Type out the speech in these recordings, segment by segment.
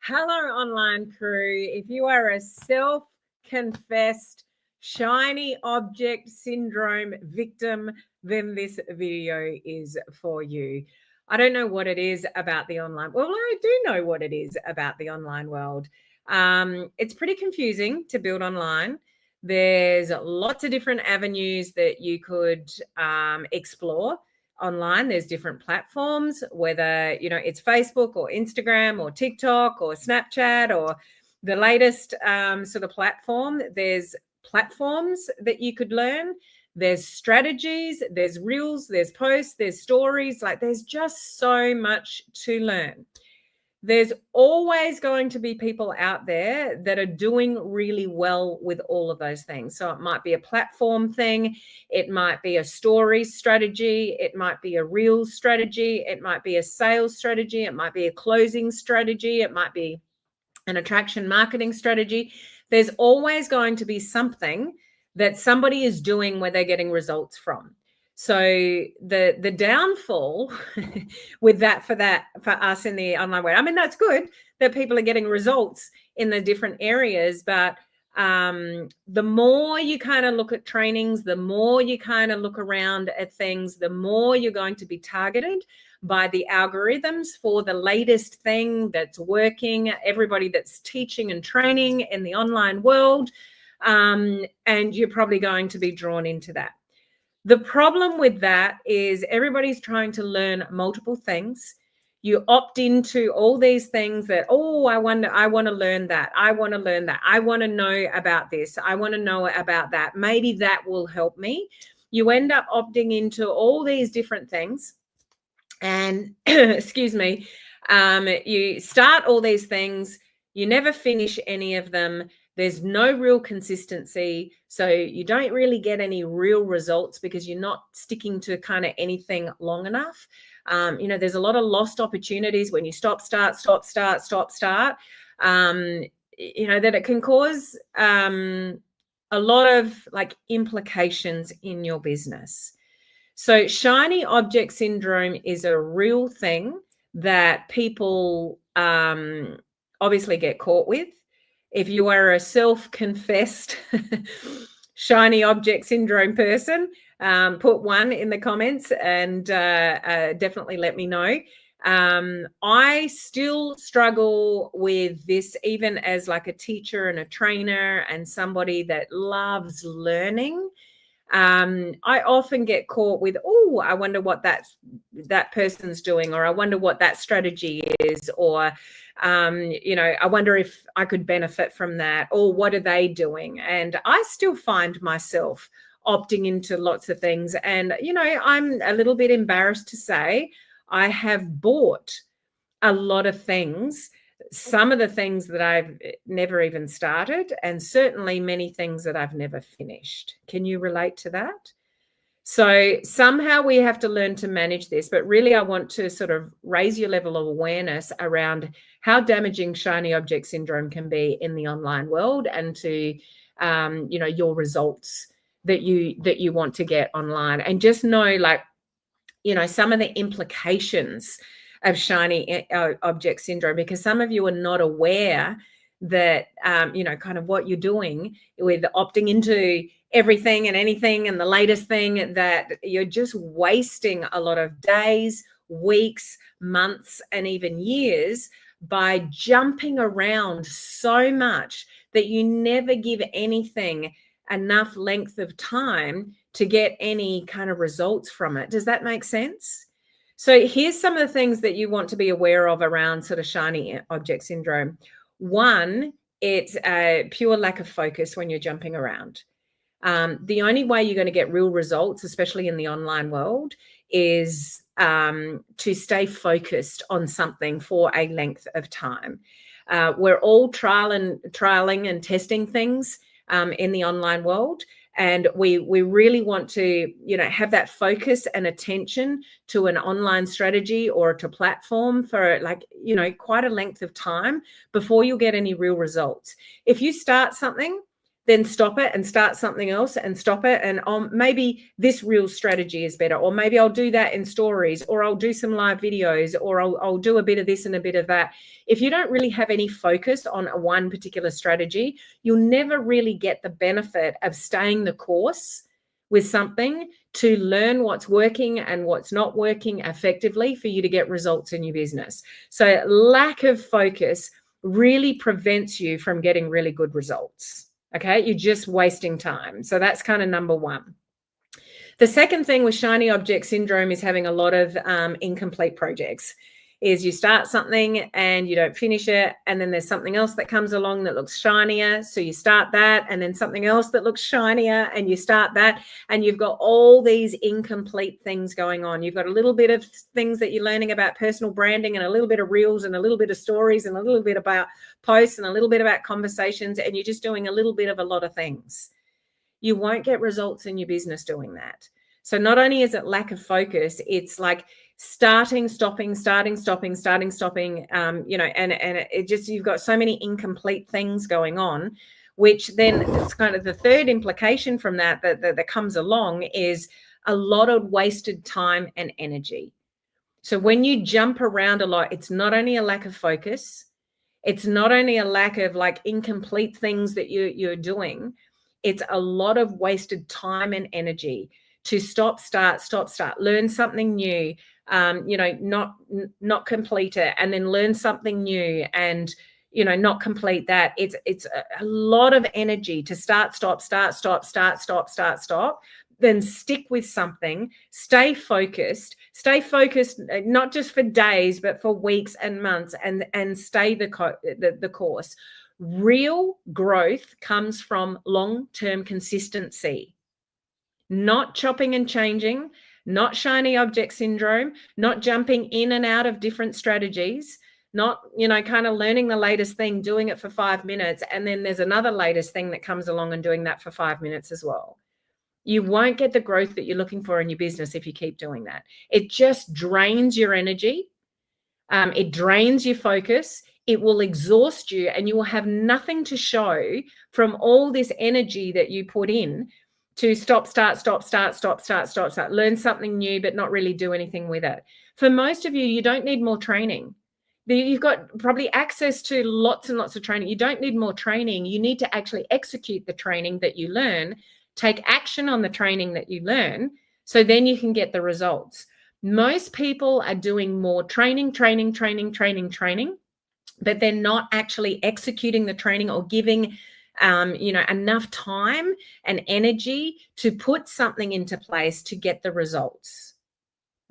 Hello, online crew. If you are a self-confessed shiny object syndrome victim, then this video is for you. I don't know what it is about the online. Well, I do know what it is about the online world. It's pretty confusing to build online. There's lots of different avenues that you could explore online. There's different platforms, whether it's Facebook or Instagram or TikTok or Snapchat or the latest sort of platform. There's platforms that you could learn. There's strategies, there's reels, there's posts, there's stories. Like, there's just so much to learn. There's always going to be people out there that are doing really well with all of those things. So it might be a platform thing. It might be a story strategy. It might be a reel strategy. It might be a sales strategy. It might be a closing strategy. It might be an attraction marketing strategy. There's always going to be something that somebody is doing where they're getting results from. So the downfall with that for us in the online world, I mean, that's good that people are getting results in the different areas, but the more you kind of look at trainings, the more you kind of look around at things, the more you're going to be targeted by the algorithms for the latest thing that's working, everybody that's teaching and training in the online world, and you're probably going to be drawn into that. The problem with that is everybody's trying to learn multiple things. You opt into all these things that, I want to learn that. I want to learn that. I want to know about this. I want to know about that. Maybe that will help me. You end up opting into all these different things. And excuse me, you start all these things. You never finish any of them. There's no real consistency. So you don't really get any real results because you're not sticking to kind of anything long enough. There's a lot of lost opportunities when you stop, start, that it can cause a lot of implications in your business. So shiny object syndrome is a real thing that people obviously get caught with. If you are a self-confessed shiny object syndrome person, put 1 in the comments and definitely let me know. I still struggle with this, even as a teacher and a trainer and somebody that loves learning. I often get caught with, I wonder what that person's doing, or I wonder what that strategy is, or I wonder if I could benefit from that, or what are they doing? And I still find myself opting into lots of things. And, I'm a little bit embarrassed to say I have bought a lot of things, some of the things that I've never even started, and certainly many things that I've never finished. Can you relate to that? So somehow we have to learn to manage this, but really I want to sort of raise your level of awareness around how damaging shiny object syndrome can be in the online world, and to, your results that you want to get online. And just know, some of the implications of shiny object syndrome, because some of you are not aware that, kind of what you're doing with opting into everything and anything and the latest thing, that you're just wasting a lot of days, weeks, months, and even years by jumping around so much that you never give anything enough length of time to get any kind of results from it. Does that make sense? So here's some of the things that you want to be aware of around sort of shiny object syndrome. 1, it's a pure lack of focus when you're jumping around. The only way you're going to get real results, especially in the online world, is to stay focused on something for a length of time. We're all trialing and testing things in the online world. And we really want to, have that focus and attention to an online strategy or to platform for quite a length of time before you'll get any real results. If you start something then stop it and start something else and stop it. And maybe this real strategy is better, or maybe I'll do that in stories, or I'll do some live videos, or I'll do a bit of this and a bit of that. If you don't really have any focus on one particular strategy, you'll never really get the benefit of staying the course with something to learn what's working and what's not working effectively for you to get results in your business. So lack of focus really prevents you from getting really good results. Okay, you're just wasting time. So that's kind of number one. The second thing with shiny object syndrome is having a lot of incomplete projects. Is you start something and you don't finish it, and then there's something else that comes along that looks shinier, so you start that, and then something else that looks shinier and you start that, and you've got all these incomplete things going on. You've got a little bit of things that you're learning about personal branding, and a little bit of reels, and a little bit of stories, and a little bit about posts, and a little bit about conversations, and you're just doing a little bit of a lot of things. You won't get results in your business doing that. So not only is it lack of focus, it's like starting, stopping, starting, stopping, starting, stopping, and it just, you've got so many incomplete things going on, which then it's kind of the third implication from that comes along is a lot of wasted time and energy. So when you jump around a lot, it's not only a lack of focus, it's not only a lack of like incomplete things that you're doing, it's a lot of wasted time and energy to stop, start, learn something new, not complete it, and then learn something new and, not complete that. It's a lot of energy to start, stop, then stick with something, stay focused, not just for days, but for weeks and months, and stay the course. Real growth comes from long-term consistency. Not chopping and changing, not shiny object syndrome, not jumping in and out of different strategies, not, kind of learning the latest thing, doing it for 5 minutes, and then there's another latest thing that comes along and doing that for 5 minutes as well. You won't get the growth that you're looking for in your business if you keep doing that. It just drains your energy. It drains your focus. It will exhaust you, and you will have nothing to show from all this energy that you put in to stop, learn something new, but not really do anything with it. For most of you, you don't need more training. You've got probably access to lots and lots of training. You don't need more training. You need to actually execute the training that you learn, take action on the training that you learn, so then you can get the results. Most people are doing more training, but they're not actually executing the training or giving enough time and energy to put something into place to get the results.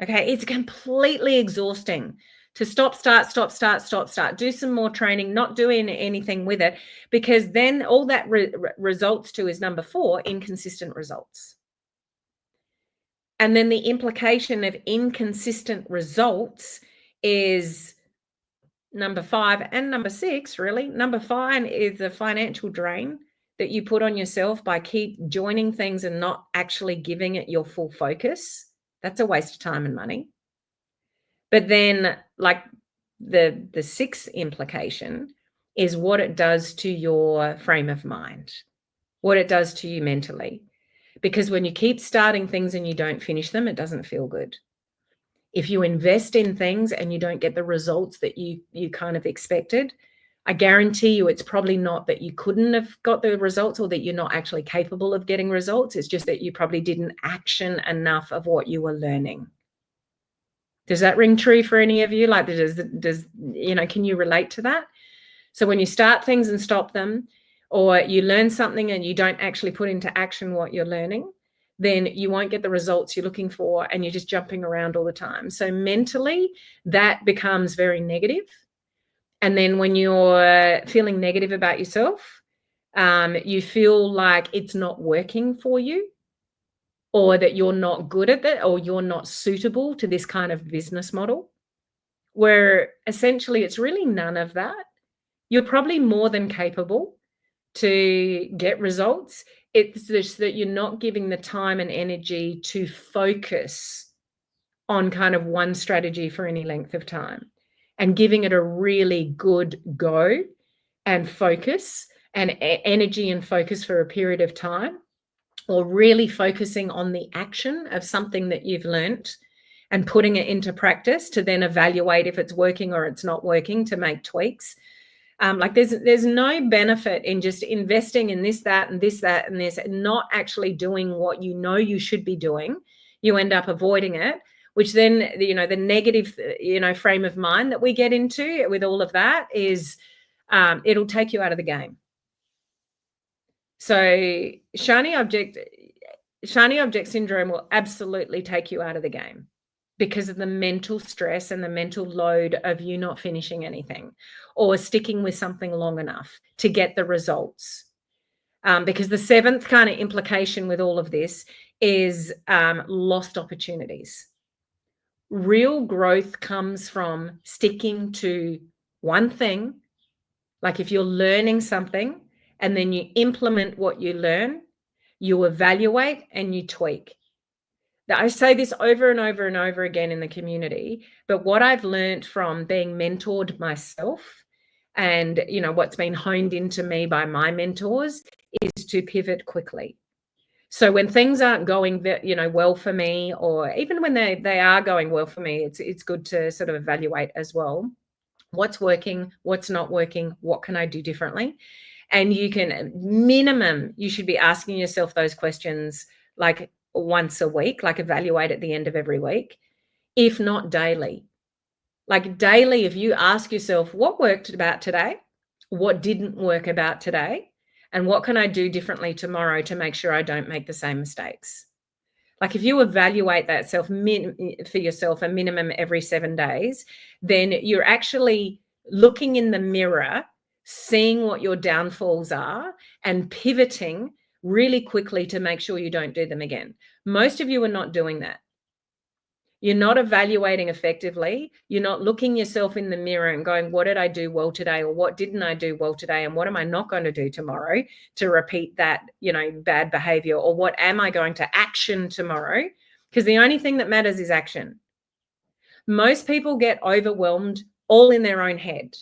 Okay, it's completely exhausting to stop, start, do some more training, not doing anything with it, because then all that results to is number 4, inconsistent results. And then the implication of inconsistent results is number 5 and number 6, really. Number 5 is the financial drain that you put on yourself by keep joining things and not actually giving it your full focus. That's a waste of time and money. But then, like, the 6th implication is what it does to your frame of mind, what it does to you mentally. Because when you keep starting things and you don't finish them, it doesn't feel good. If you invest in things and you don't get the results that you kind of expected, I guarantee you it's probably not that you couldn't have got the results or that you're not actually capable of getting results. It's just that you probably didn't action enough of what you were learning. Does that ring true for any of you? Like, can you relate to that? So when you start things and stop them, or you learn something and you don't actually put into action what you're learning, then you won't get the results you're looking for, and you're just jumping around all the time. So mentally, that becomes very negative. And then when you're feeling negative about yourself, you feel like it's not working for you, or that you're not good at it, or you're not suitable to this kind of business model, where essentially it's really none of that. You're probably more than capable to get results. It's just that you're not giving the time and energy to focus on kind of one strategy for any length of time and giving it a really good go and focus and energy and focus for a period of time, or really focusing on the action of something that you've learnt and putting it into practice to then evaluate if it's working or it's not working, to make tweaks. Like there's no benefit in just investing in this, that, and this, that, and this, and not actually doing what you know you should be doing. You end up avoiding it, which then, the negative, frame of mind that we get into with all of that is it'll take you out of the game. So shiny object syndrome will absolutely take you out of the game because of the mental stress and the mental load of you not finishing anything or sticking with something long enough to get the results. Because the seventh kind of implication with all of this is lost opportunities. Real growth comes from sticking to one thing. Like if you're learning something and then you implement what you learn, you evaluate and you tweak. Now, I say this over and over and over again in the community, but what I've learned from being mentored myself and, what's been honed into me by my mentors is to pivot quickly. So when things aren't going, well for me, or even when they are going well for me, it's good to sort of evaluate as well. What's working, what's not working, what can I do differently? And you should be asking yourself those questions like once a week, like evaluate at the end of every week, if not daily. Like daily, if you ask yourself, what worked about today? What didn't work about today? And what can I do differently tomorrow to make sure I don't make the same mistakes? Like if you evaluate that for yourself a minimum every 7 days, then you're actually looking in the mirror, seeing what your downfalls are and pivoting really quickly to make sure you don't do them again. Most of you are not doing that. You're not evaluating effectively. You're not looking yourself in the mirror and going, what did I do well today? Or what didn't I do well today? And what am I not going to do tomorrow to repeat that, bad behavior? Or what am I going to action tomorrow? Because the only thing that matters is action. Most people get overwhelmed all in their own head.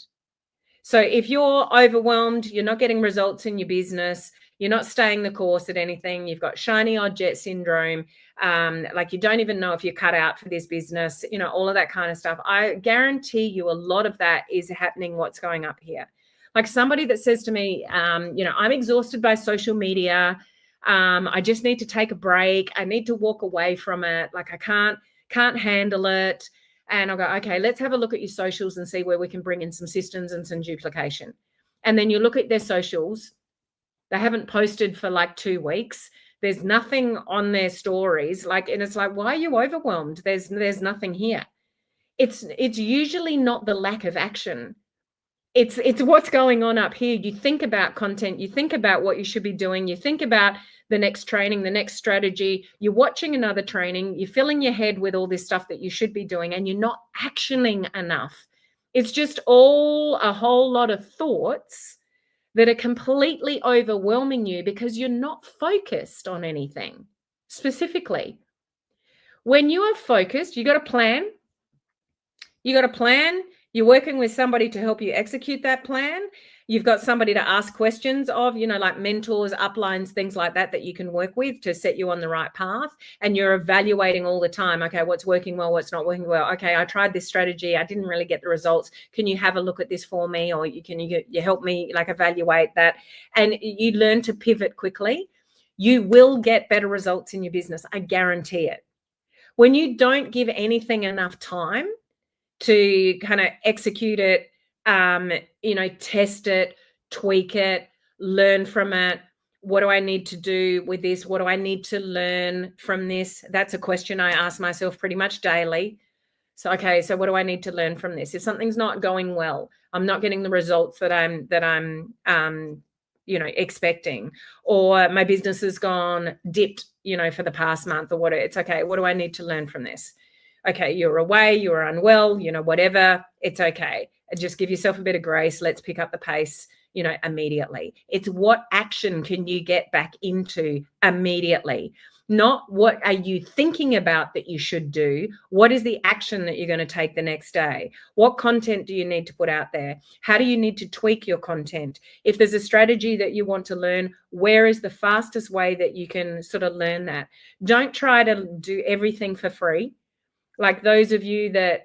So if you're overwhelmed, you're not getting results in your business, you're not staying the course at anything, you've got shiny object syndrome, like you don't even know if you're cut out for this business, all of that kind of stuff. I guarantee you a lot of that is happening, what's going up here. Like somebody that says to me, I'm exhausted by social media. I just need to take a break. I need to walk away from it. Like I can't handle it. And I'll go, okay, let's have a look at your socials and see where we can bring in some systems and some duplication. And then you look at their socials. They haven't posted for like 2 weeks. There's nothing on their stories. And it's like, why are you overwhelmed? There's nothing here. It's usually not the lack of action. It's what's going on up here. You think about content, you think about what you should be doing, you think about the next training, the next strategy, you're watching another training, you're filling your head with all this stuff that you should be doing, and you're not actioning enough. It's just a whole lot of thoughts that are completely overwhelming you because you're not focused on anything specifically. When you are focused, you got a plan. You're working with somebody to help you execute that plan. You've got somebody to ask questions of, like mentors, uplines, things like that you can work with to set you on the right path. And you're evaluating all the time. Okay, what's working well, what's not working well. Okay, I tried this strategy. I didn't really get the results. Can you have a look at this for me? Or you help me evaluate that? And you learn to pivot quickly. You will get better results in your business. I guarantee it. When you don't give anything enough time to kind of execute it, test it, tweak it, learn from it. What do I need to do with this? What do I need to learn from this? That's a question I ask myself pretty much daily. So what do I need to learn from this? If something's not going well, I'm not getting the results that I'm expecting, or my business has dipped, for the past month or what, it's okay. What do I need to learn from this? Okay, you're away, you're unwell, whatever, it's okay. Just give yourself a bit of grace. Let's pick up the pace, immediately. It's what action can you get back into immediately? Not what are you thinking about that you should do? What is the action that you're going to take the next day? What content do you need to put out there? How do you need to tweak your content? If there's a strategy that you want to learn, where is the fastest way that you can sort of learn that? Don't try to do everything for free. Like those of you that,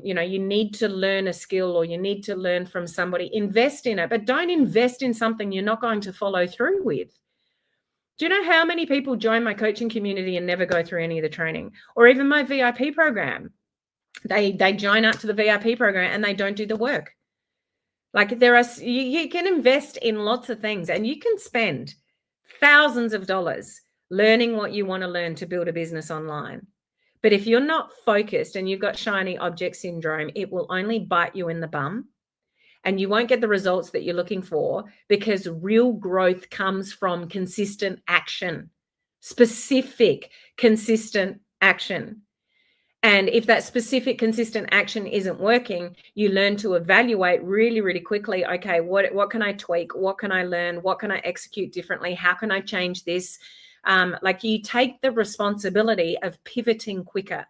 you need to learn a skill or you need to learn from somebody, invest in it, but don't invest in something you're not going to follow through with. Do you know how many people join my coaching community and never go through any of the training, or even my VIP program? They join up to the VIP program and they don't do the work. Like you can invest in lots of things and you can spend thousands of dollars learning what you want to learn to build a business online. But if you're not focused and you've got shiny object syndrome, it will only bite you in the bum. And you won't get the results that you're looking for, because real growth comes from consistent action, specific, consistent action. And if that specific, consistent action isn't working, you learn to evaluate really, really quickly. Okay, what can I tweak? What can I learn? What can I execute differently? How can I change this? Like you take the responsibility of pivoting quicker.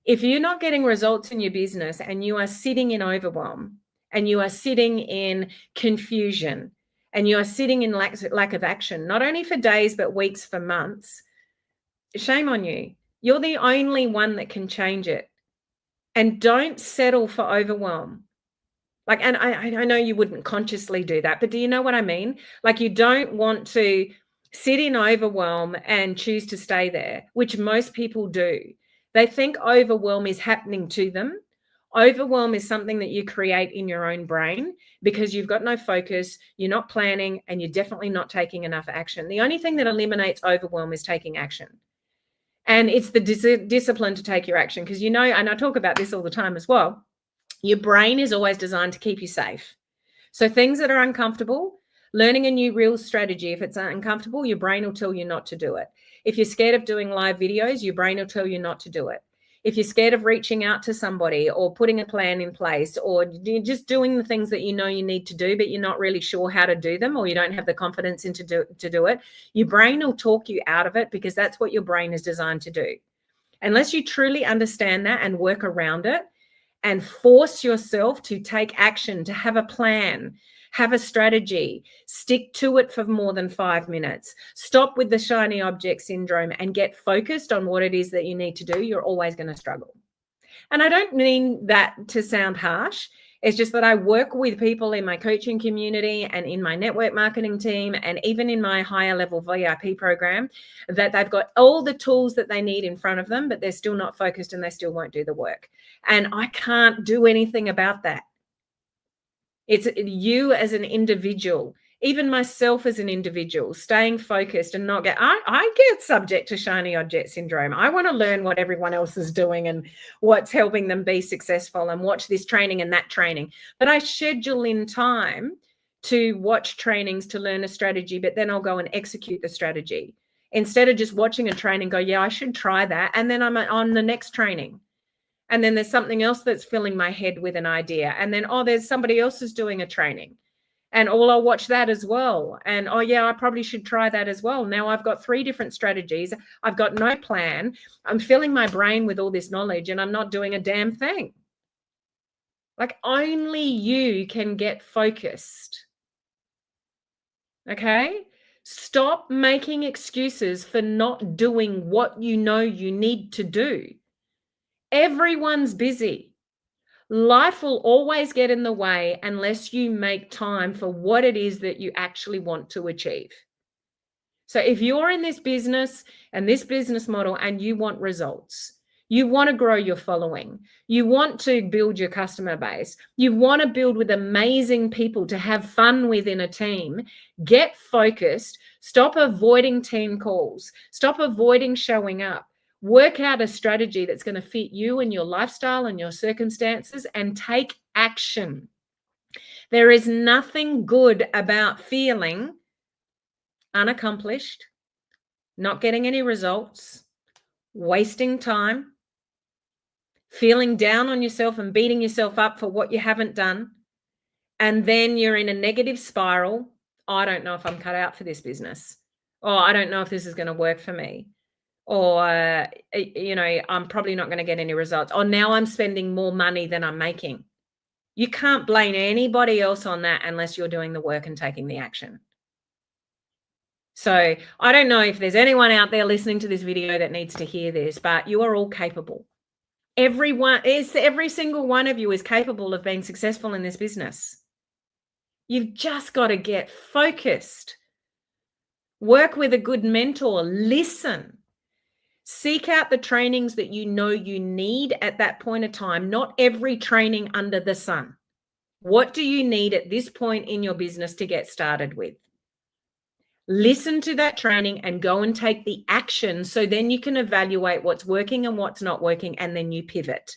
If you're not getting results in your business and you are sitting in overwhelm, and you are sitting in confusion, and you are sitting in lack of action, not only for days, but weeks, for months, shame on you. You're the only one that can change it. And don't settle for overwhelm. Like, and I know you wouldn't consciously do that, but do you know what I mean? Like, you don't want to sit in overwhelm and choose to stay there, which most people do. They think overwhelm is happening to them. Overwhelm is something that you create in your own brain because you've got no focus, you're not planning, and you're definitely not taking enough action. The only thing that eliminates overwhelm is taking action. And it's the discipline to take your action, because and I talk about this all the time as well, your brain is always designed to keep you safe. So things that are uncomfortable, learning a new reel strategy, if it's uncomfortable, your brain will tell you not to do it. If you're scared of doing live videos, your brain will tell you not to do it. If you're scared of reaching out to somebody or putting a plan in place, or just doing the things that you need to do, but you're not really sure how to do them, or you don't have the confidence to do it, your brain will talk you out of it, because that's what your brain is designed to do. Unless you truly understand that and work around it and force yourself to take action, to have a plan, have a strategy, stick to it for more than 5 minutes, stop with the shiny object syndrome and get focused on what it is that you need to do, you're always going to struggle. And I don't mean that to sound harsh. It's just that I work with people in my coaching community and in my network marketing team and even in my higher level VIP program, that they've got all the tools that they need in front of them, but they're still not focused and they still won't do the work. And I can't do anything about that. It's you as an individual, even myself as an individual, staying focused and not I get subject to shiny object syndrome. I want to learn what everyone else is doing and what's helping them be successful and watch this training and that training. But I schedule in time to watch trainings to learn a strategy, but then I'll go and execute the strategy instead of just watching a training, go, yeah, I should try that. And then I'm on the next training. And then there's something else that's filling my head with an idea. And then, there's somebody else is doing a training. And I'll watch that as well. And, yeah, I probably should try that as well. Now I've got 3 different strategies. I've got no plan. I'm filling my brain with all this knowledge and I'm not doing a damn thing. Like, only you can get focused. Okay? Stop making excuses for not doing what you know you need to do. Everyone's busy. Life will always get in the way unless you make time for what it is that you actually want to achieve. So if you're in this business and this business model and you want results, you want to grow your following, you want to build your customer base, you want to build with amazing people to have fun within a team, get focused, stop avoiding team calls, stop avoiding showing up. Work out a strategy that's going to fit you and your lifestyle and your circumstances and take action. There is nothing good about feeling unaccomplished, not getting any results, wasting time, feeling down on yourself and beating yourself up for what you haven't done. And then you're in a negative spiral. I don't know if I'm cut out for this business. Oh, I don't know if this is going to work for me. Or, I'm probably not going to get any results. Or now I'm spending more money than I'm making. You can't blame anybody else on that unless you're doing the work and taking the action. So I don't know if there's anyone out there listening to this video that needs to hear this, but you are all capable. Every single one of you is capable of being successful in this business. You've just got to get focused. Work with a good mentor. Listen. Seek out the trainings that you know you need at that point of time. Not every training under the sun. What do you need at this point in your business to get started with? Listen to that training and go and take the action, so then you can evaluate what's working and what's not working, and then you pivot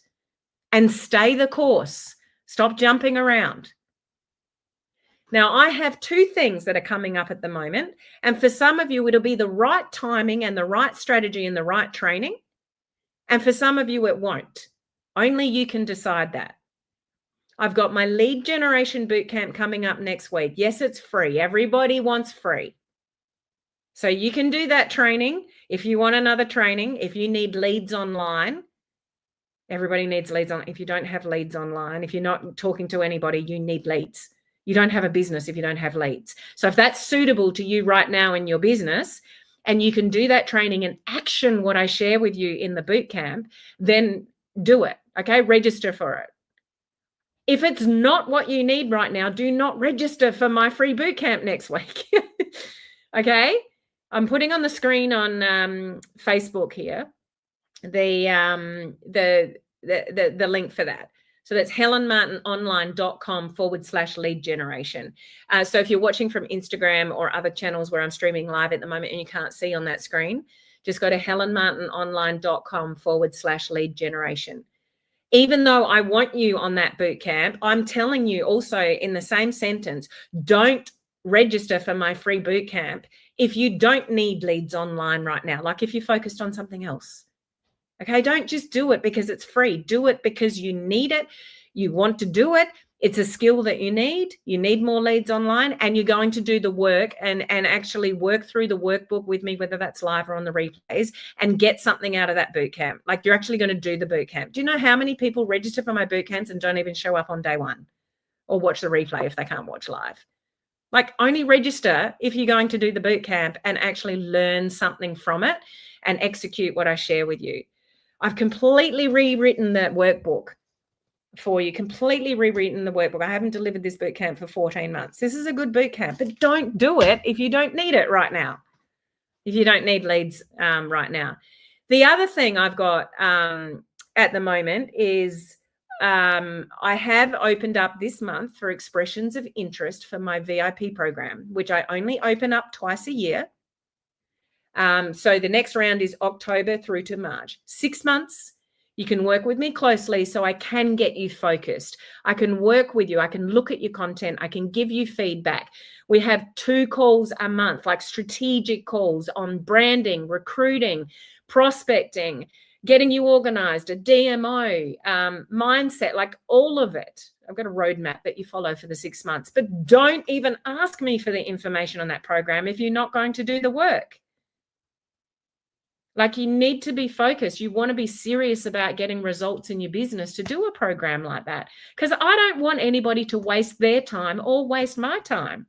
and stay the course. Stop jumping around. Now, I have two things that are coming up at the moment, and for some of you, it'll be the right timing and the right strategy and the right training, and for some of you, it won't. Only you can decide that. I've got my lead generation bootcamp coming up next week. Yes, it's free. Everybody wants free. So you can do that training. If you want another training, if you need leads online, everybody needs leads on. If you don't have leads online, if you're not talking to anybody, you need leads. You don't have a business if you don't have leads. So if that's suitable to you right now in your business, and you can do that training and action what I share with you in the bootcamp, then do it. Okay, register for it. If it's not what you need right now, do not register for my free bootcamp next week. Okay, I'm putting on the screen on Facebook here the link for that. So that's helenmartinonline.com/lead generation. So if you're watching from Instagram or other channels where I'm streaming live at the moment and you can't see on that screen, just go to helenmartinonline.com/lead generation. Even though I want you on that boot camp, I'm telling you also in the same sentence, don't register for my free boot camp if you don't need leads online right now, like if you're focused on something else. Okay, don't just do it because it's free. Do it because you need it. You want to do it. It's a skill that you need. You need more leads online, and you're going to do the work and actually work through the workbook with me, whether that's live or on the replays, and get something out of that boot camp. Like, you're actually going to do the boot camp. Do you know how many people register for my boot camps and don't even show up on day one or watch the replay if they can't watch live? Like, only register if you're going to do the boot camp and actually learn something from it and execute what I share with you. I've completely rewritten that workbook for you, completely rewritten the workbook. I haven't delivered this boot camp for 14 months. This is a good boot camp, but don't do it if you don't need it right now, if you don't need leads right now. The other thing I've got at the moment is I have opened up this month for expressions of interest for my VIP program, which I only open up twice a year. So the next round is October through to March. 6 months. You can work with me closely so I can get you focused. I can work with you. I can look at your content. I can give you feedback. We have 2 calls a month, like strategic calls on branding, recruiting, prospecting, getting you organized, a DMO, mindset, like all of it. I've got a roadmap that you follow for the 6 months, but don't even ask me for the information on that program if you're not going to do the work. Like, you need to be focused. You want to be serious about getting results in your business to do a program like that, because I don't want anybody to waste their time or waste my time.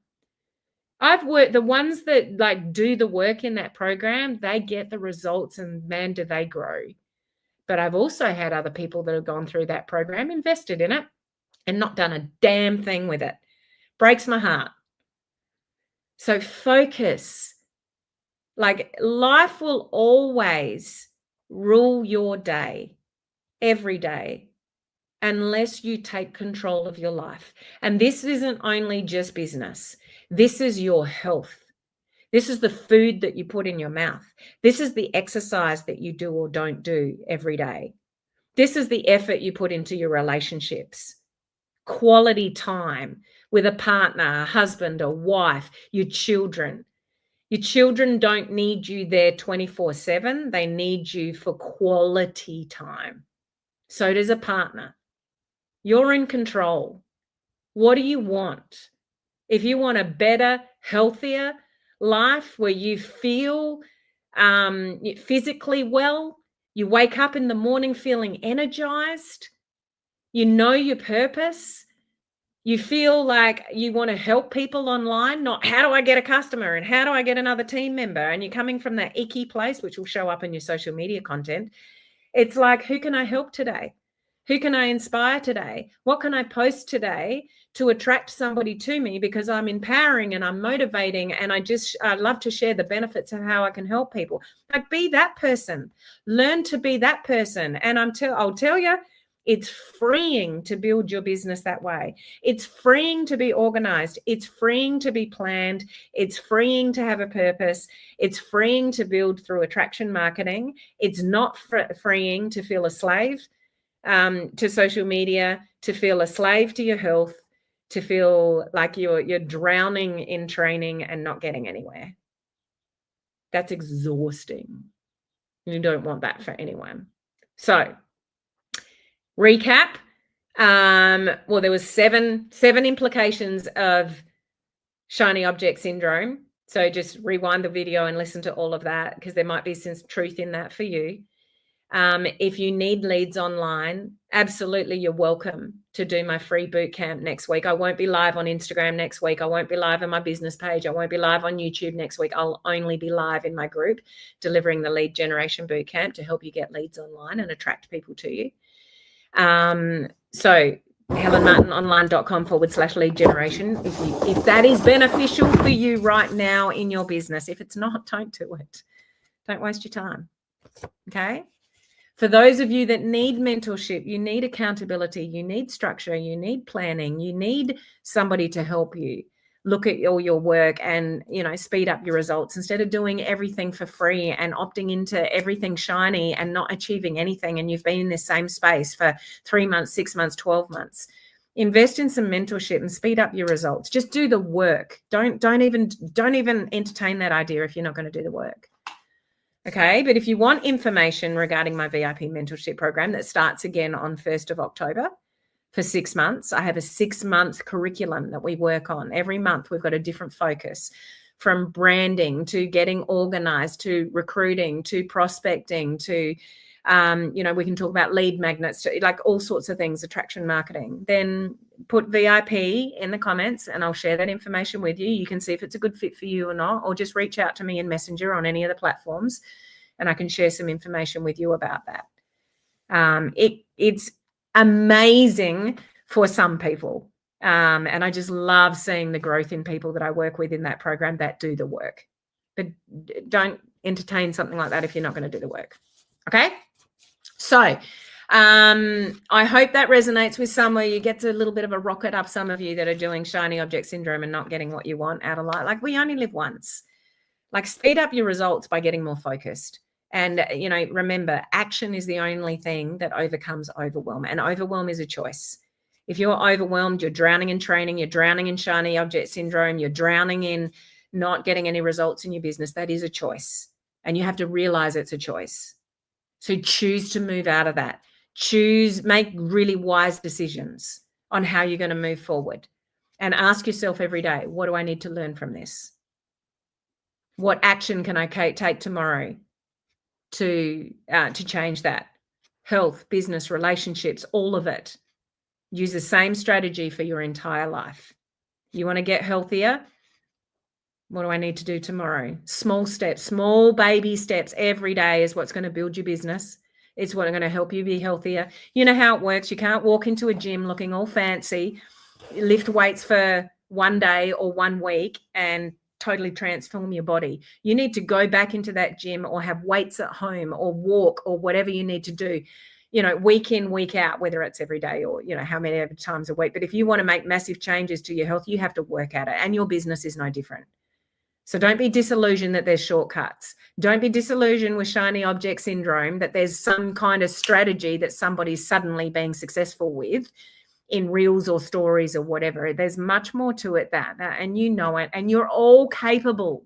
I've worked, the ones that like do the work in that program, they get the results, and man, do they grow. But I've also had other people that have gone through that program, invested in it, and not done a damn thing with it. Breaks my heart. So focus. Like, life will always rule your day, every day, unless you take control of your life. And this isn't only just business. This is your health. This is the food that you put in your mouth. This is the exercise that you do or don't do every day. This is the effort you put into your relationships. Quality time with a partner, a husband, a wife, your children. Your children don't need you there 24/7. They need you for quality time. So does a partner. You're in control. What do you want? If you want a better, healthier, life where you feel physically well, you wake up in the morning feeling energized, you know your purpose, you feel like you want to help people online, not how do I get a customer and how do I get another team member, and you're coming from that icky place, which will show up in your social media content. It's like, who can I help today? Who can I inspire today? What can I post today to attract somebody to me, because I'm empowering and I'm motivating, and I love to share the benefits of how I can help people. Like, be that person. Learn to be that person. And I'll tell you, it's freeing to build your business that way. It's freeing to be organized. It's freeing to be planned. It's freeing to have a purpose. It's freeing to build through attraction marketing. It's not freeing to feel a slave to social media, to feel a slave to your health, to feel like you're drowning in training and not getting anywhere. That's exhausting. You don't want that for anyone. So, recap. Well, there was seven implications of shiny object syndrome. So just rewind the video and listen to all of that, because there might be some truth in that for you. If you need leads online, absolutely, you're welcome to do my free boot camp next week. I won't be live on Instagram next week. I won't be live on my business page. I won't be live on YouTube next week. I'll only be live in my group delivering the lead generation boot camp to help you get leads online and attract people to you. So helenmartinonline.com/lead generation. If that is beneficial for you right now in your business. If it's not, don't do it. Don't waste your time. Okay. For those of you that need mentorship, you need accountability, you need structure, you need planning, you need somebody to help you look at all your work and, speed up your results, instead of doing everything for free and opting into everything shiny and not achieving anything. And you've been in this same space for 3 months, 6 months, 12 months. Invest in some mentorship and speed up your results. Just do the work. Don't even entertain that idea if you're not going to do the work. Okay, but if you want information regarding my VIP mentorship program that starts again on 1st of October for 6 months, I have a 6-month curriculum that we work on. Every month we've got a different focus, from branding to getting organized to recruiting to prospecting to, we can talk about lead magnets, to, like all sorts of things, attraction marketing. Then put VIP in the comments and I'll share that information with you. You can see if it's a good fit for you or not, or just reach out to me in Messenger on any of the platforms and I can share some information with you about that. It's amazing for some people. And I just love seeing the growth in people that I work with in that program that do the work. But don't entertain something like that if you're not going to do the work. Okay? So I hope that resonates with some where you get to a little bit of a rocket up, some of you that are doing shiny object syndrome and not getting what you want out of life. Like, we only live once. Like, speed up your results by getting more focused. And, remember, action is the only thing that overcomes overwhelm. And overwhelm is a choice. If you're overwhelmed, you're drowning in training, you're drowning in shiny object syndrome, you're drowning in not getting any results in your business. That is a choice. And you have to realize it's a choice. So choose to move out of that. Make really wise decisions on how you're going to move forward. And ask yourself every day, what do I need to learn from this? What action can I take tomorrow to change that? Health, business, relationships, all of it. Use the same strategy for your entire life. You want to get healthier? What do I need to do tomorrow? Small steps, small baby steps every day is what's going to build your business. It's what's going to help you be healthier. You know how it works. You can't walk into a gym looking all fancy, lift weights for one day or 1 week and totally transform your body. You need to go back into that gym or have weights at home or walk or whatever you need to do, week in, week out, whether it's every day or, how many times a week. But if you want to make massive changes to your health, you have to work at it, and your business is no different. So don't be disillusioned that there's shortcuts. Don't be disillusioned with shiny object syndrome, that there's some kind of strategy that somebody's suddenly being successful with in reels or stories or whatever. There's much more to it than that, and you know it, and you're all capable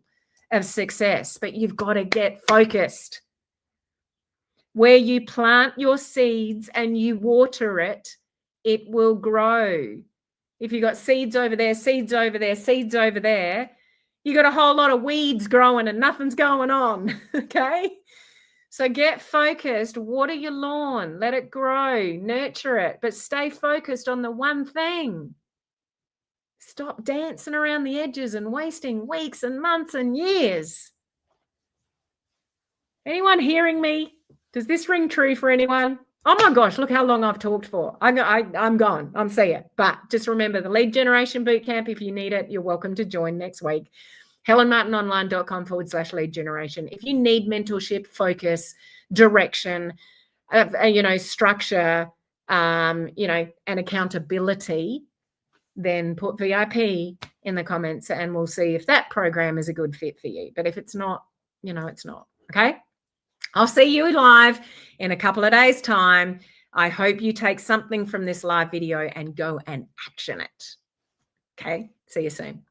of success, but you've got to get focused. Where you plant your seeds and you water it, it will grow. If you've got seeds over there, seeds over there, seeds over there, You got a whole lot of weeds growing and nothing's going on. Okay. So get focused, water your lawn, let it grow, nurture it, but stay focused on the one thing. Stop dancing around the edges and wasting weeks and months and years. Anyone hearing me? Does this ring true for anyone? Oh my gosh, look how long I've talked for. I'm gone. I'm seeing it. But just remember the Lead Generation Bootcamp, if you need it, you're welcome to join next week. HelenMartinOnline.com/lead generation. If you need mentorship, focus, direction, structure, and accountability, then put VIP in the comments and we'll see if that program is a good fit for you. But if it's not, it's not. Okay. I'll see you live in a couple of days' time. I hope you take something from this live video and go and action it. Okay. See you soon.